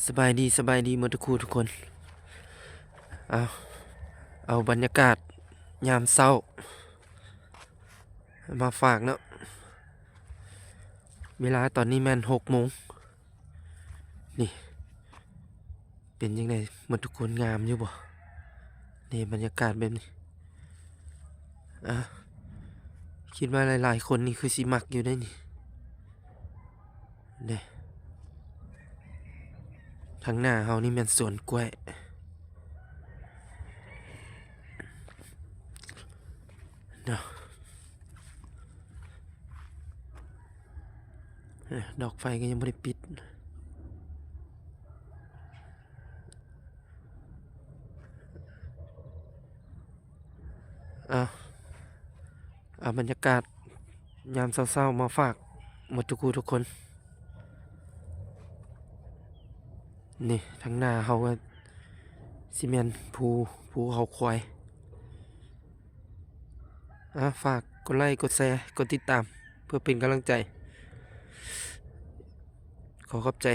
สบายดีหมดทุกคู่ทุกคนเอาเอาบรรยากาศยามเช้ามาฝากเนาะเวลาตอนนี้แม่น6 โมงนี่เป็นยังไงหมดทุกคนงามอยู่บ่นี่บรรยากาศแบบนี้อ่ะคิดว่าหลายๆคนนี่คือสิมักอยู่ได้นี่นี่ทางหน้าเฮานี่แม่นสวนกล้วยเนาะดอกไฟก็ยังบ่ได้ปิดเอาบรรยากาศยามเช้าๆมาฝากหมดทุกคู่ทุกคนนี่ทางหน้าเฮาก็สิแม่นภูเขาควายฝากกดไลค์กดแชร์กดติดตามเพื่อเป็นกำลังใจขอขอบใจ